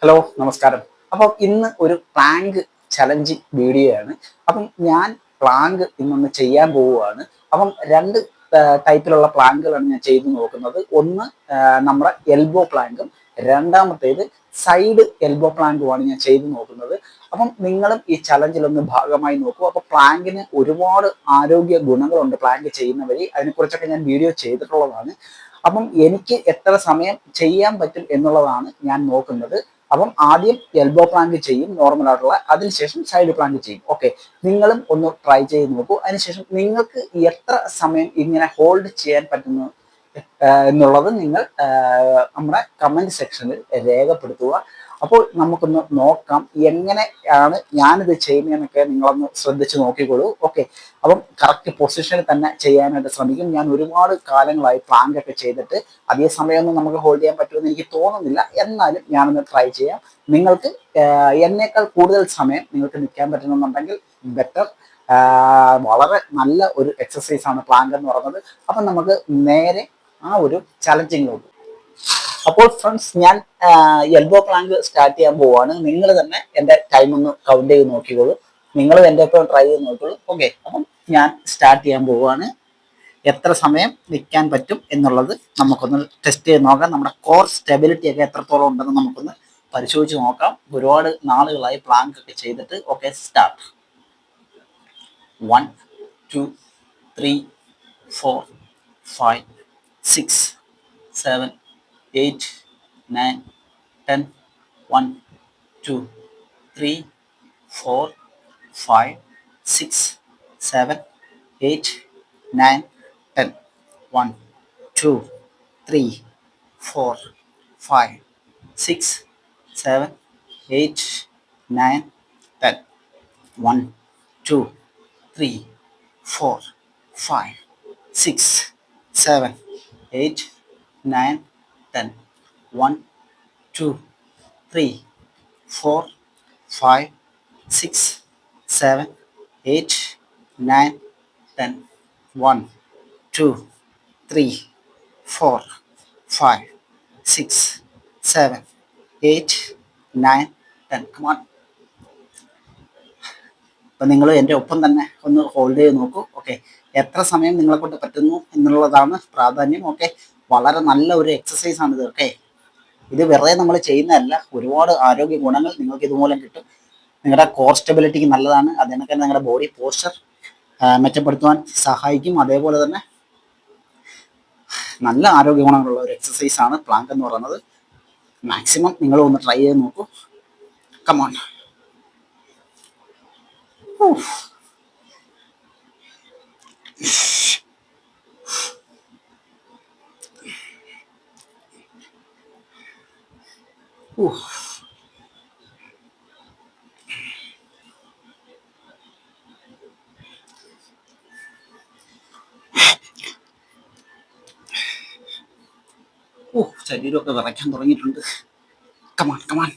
Hello നമസ്കാരം. അപ്പം ഇന്ന് ഒരു പ്ലാങ്ക് ചലഞ്ച് വീഡിയോ ആണ്. അപ്പം ഞാൻ പ്ലാങ്ക് ഇന്നൊന്ന് ചെയ്യാൻ പോവുകയാണ്. അപ്പം രണ്ട് ടൈപ്പിലുള്ള പ്ലാങ്കുകളാണ് ഞാൻ ചെയ്ത് നോക്കുന്നത്. ഒന്ന് നമ്മുടെ എൽബോ പ്ലാങ്കും, രണ്ടാമത്തേത് സൈഡ് എൽബോ പ്ലാങ്കുമാണ് ഞാൻ ചെയ്ത് നോക്കുന്നത്. അപ്പം നിങ്ങളും ഈ ചലഞ്ചിലൊന്ന് ഭാഗമായി നോക്കൂ. അപ്പൊ പ്ലാങ്കിന് ഒരുപാട് ആരോഗ്യ ഗുണങ്ങളുണ്ട് പ്ലാങ്ക് ചെയ്യുന്ന വഴി. അതിനെക്കുറിച്ചൊക്കെ ഞാൻ വീഡിയോ ചെയ്തിട്ടുള്ളതാണ്. അപ്പം എനിക്ക് എത്ര സമയം ചെയ്യാൻ പറ്റും എന്നുള്ളതാണ് ഞാൻ നോക്കുന്നത്. അപ്പം ആദ്യം എൽബോ പ്ലാങ്ക് ചെയ്യും നോർമൽ ആയിട്ടുള്ള, അതിനുശേഷം സൈഡ് പ്ലാങ്ക് ചെയ്യും. ഓക്കെ, നിങ്ങളും ഒന്ന് ട്രൈ ചെയ്ത് നോക്കൂ. അതിനുശേഷം നിങ്ങൾക്ക് എത്ര സമയം ഇങ്ങനെ ഹോൾഡ് ചെയ്യാൻ പറ്റുന്നു എന്നുള്ളത് നിങ്ങൾ നമ്മുടെ കമന്റ് സെക്ഷനിൽ രേഖപ്പെടുത്തുക. അപ്പോൾ നമുക്കൊന്ന് നോക്കാം എങ്ങനെയാണ് ഞാനിത് ചെയ്യുന്നതെന്നൊക്കെ നിങ്ങളൊന്ന് ശ്രദ്ധിച്ച് നോക്കിക്കോളൂ. ഓക്കെ, അപ്പം കറക്റ്റ് പൊസിഷനിൽ തന്നെ ചെയ്യാനായിട്ട് ശ്രമിക്കും. ഞാൻ ഒരുപാട് കാലങ്ങളായി പ്ലാങ്ക് ഒക്കെ ചെയ്തിട്ട് അതേ സമയമൊന്നും നമുക്ക് ഹോൾഡ് ചെയ്യാൻ പറ്റുമെന്ന് എനിക്ക് തോന്നുന്നില്ല. എന്നാലും ഞാനൊന്ന് ട്രൈ ചെയ്യാം. നിങ്ങൾക്ക് എന്നേക്കാൾ കൂടുതൽ സമയം നിങ്ങൾക്ക് നിൽക്കാൻ പറ്റുന്നുണ്ടെങ്കിൽ ബെറ്റർ. വളരെ നല്ല ഒരു എക്സസൈസ് ആണ് പ്ലാങ്ക് എന്ന് പറയുന്നത്. അപ്പം നമുക്ക് നേരെ ആ ഒരു ചലഞ്ചിങ്ങിലോട്ട്. അപ്പോൾ ഫ്രണ്ട്സ്, ഞാൻ എൽബോ പ്ലാങ്ക് സ്റ്റാർട്ട് ചെയ്യാൻ പോവാണ്. നിങ്ങൾ തന്നെ എൻ്റെ ടൈം ഒന്ന് കൗണ്ട് ചെയ്ത് നോക്കിക്കോളൂ. നിങ്ങൾ എൻ്റെ ഒപ്പം ട്രൈ ചെയ്ത് നോക്കിക്കോളൂ. ഓക്കെ, അപ്പം ഞാൻ സ്റ്റാർട്ട് ചെയ്യാൻ പോവുകയാണ്. എത്ര സമയം നിൽക്കാൻ പറ്റും എന്നുള്ളത് നമുക്കൊന്ന് ടെസ്റ്റ് ചെയ്ത് നോക്കാം. നമ്മുടെ കോർ സ്റ്റെബിലിറ്റി ഒക്കെ എത്രത്തോളം ഉണ്ടെന്ന് നമുക്കൊന്ന് പരിശോധിച്ച് നോക്കാം. ഒരുപാട് നാളുകളായി പ്ലാങ്ക് ഒക്കെ ചെയ്തിട്ട്. Okay, start. 1 2 3 4 5 6 7 8 9 10 1 2 3 4 5 6 7 8 9 10 1 2 3 4 5 6 7 8 9 10 1 2 3 4 5 6 7 8 9 10 1 2 3 4 5 6 7 8 9 10 1 2 3 4 5 6 7 8 9 10. Come on. അപ്പം നിങ്ങൾ എൻ്റെ ഒപ്പം തന്നെ ഒന്ന് ഹോൾഡ് ചെയ്ത് നോക്കൂ. ഓക്കെ, എത്ര സമയം നിങ്ങളെ കൊണ്ട് പറ്റുന്നു എന്നുള്ളതാണ് പ്രാധാന്യം. ഓക്കെ, വളരെ നല്ല ഒരു എക്സസൈസ് ആണിത്. ഓക്കെ, ഇത് വെറുതെ നമ്മൾ ചെയ്യുന്നതല്ല. ഒരുപാട് ആരോഗ്യ ഗുണങ്ങൾ നിങ്ങൾക്ക് ഇതുമൂലം കിട്ടും. നിങ്ങളുടെ കോർ സ്റ്റെബിലിറ്റിക്ക് നല്ലതാണ്. അതിനൊക്കെ തന്നെ നിങ്ങളുടെ ബോഡി പോസ്ചർ മെച്ചപ്പെടുത്തുവാൻ സഹായിക്കും. അതേപോലെ തന്നെ നല്ല ആരോഗ്യ ഗുണങ്ങളുള്ള ഒരു എക്സസൈസ് ആണ് പ്ലാങ്ക് എന്ന് പറയുന്നത്. മാക്സിമം നിങ്ങൾ ഒന്ന് ട്രൈ ചെയ്ത് നോക്കൂ. കമോൺ. ശരീരമൊക്കെ വിറയ്ക്കാൻ തുടങ്ങിയിട്ടുണ്ട്. Come on come on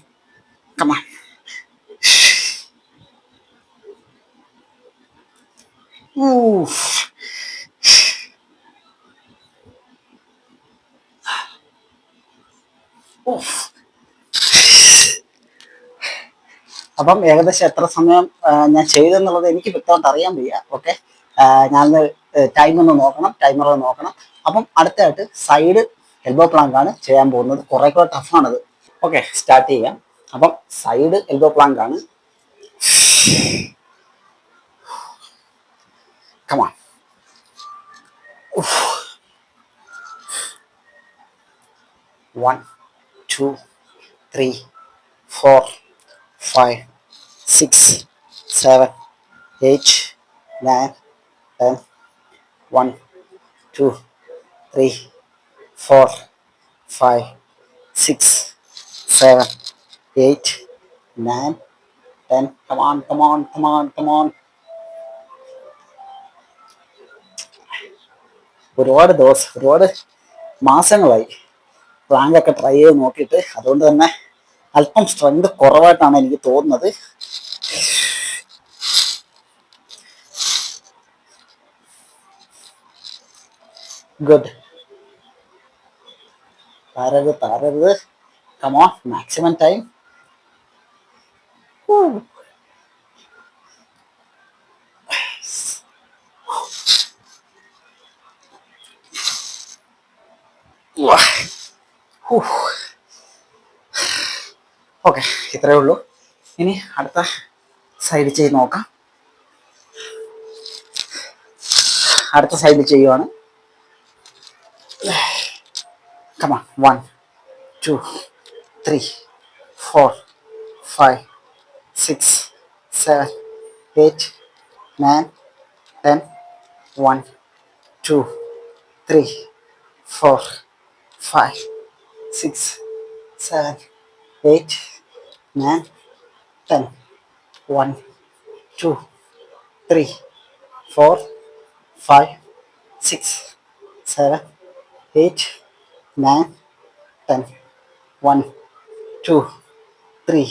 come on. അപ്പം ഏകദേശം എത്ര സമയം ഞാൻ ചെയ്തെന്നുള്ളത് എനിക്ക് വ്യക്തമായിട്ട് അറിയാൻ വയ്യ. ഓക്കെ, ഞാൻ ടൈം ഒന്ന് നോക്കണം, ടൈമർ ഒന്ന് നോക്കണം. അപ്പം അടുത്തായിട്ട് സൈഡ് എൽബോ പ്ലാങ്ക് ആണ് ചെയ്യാൻ പോകുന്നത്. കുറെ കൂടെ ടഫാണത്. ഓക്കെ, സ്റ്റാർട്ട് ചെയ്യാം. അപ്പം സൈഡ് എൽബോ പ്ലാങ്ക് ആണ്. Come on. 1 2 3 4 5 6 7 8 9 10 1 2 3 4 5 6 7 8 9 10. Come on, come on, come on, come on. ഒരുപാട് മാസങ്ങളായി പ്ലാങ്ക് ഒക്കെ ട്രൈ ചെയ്ത് നോക്കിയിട്ട്. അതുകൊണ്ട് തന്നെ അല്പം സ്ട്രെങ്ത് കുറവായിട്ടാണ് എനിക്ക് തോന്നുന്നത്. ഗുഡ്. താരരുത്. Come on, maximum time. ഓക്കെ, ഇത്രയേ ഉള്ളൂ. ഇനി അടുത്ത സൈഡ് ചെയ്ത് നോക്കാം. അടുത്ത സൈഡ് ചെയ്യുവാണ്. കമാ 1 2 3 4 5 6 7 8 9 10 1 2 3 4 5 6 7 8 9 10 1 2 3 4 5 6 7 8 9 10 1 2 3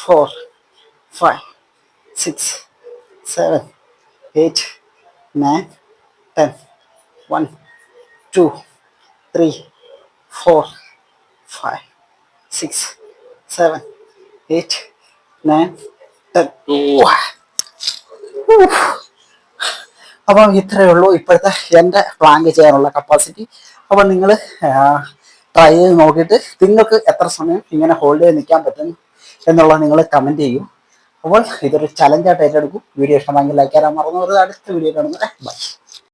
4 5 6 7 8 9 10 1 2 3 4 5 6 7 8 9 10. അപ്പം ഇത്രയേ ഉള്ളൂ ഇപ്പോഴത്തെ എൻ്റെ പ്ലാങ്ക് ചെയ്യാനുള്ള കപ്പാസിറ്റി. അപ്പം നിങ്ങൾ ട്രൈ ചെയ്ത് നോക്കിയിട്ട് നിങ്ങൾക്ക് എത്ര സമയം ഇങ്ങനെ ഹോൾഡ് ചെയ്ത് നിൽക്കാൻ പറ്റും എന്നുള്ളത് നിങ്ങൾ കമൻറ്റ് ചെയ്യും. അപ്പോൾ ഇതൊരു ചലഞ്ചായിട്ട് ഏറ്റെടുക്കും. വീഡിയോ ഇഷ്ടമായെങ്കിൽ ലൈക്ക് ചെയ്യാൻ മറന്നു. അടുത്ത വീഡിയോ കാണുന്നത് ബൈ.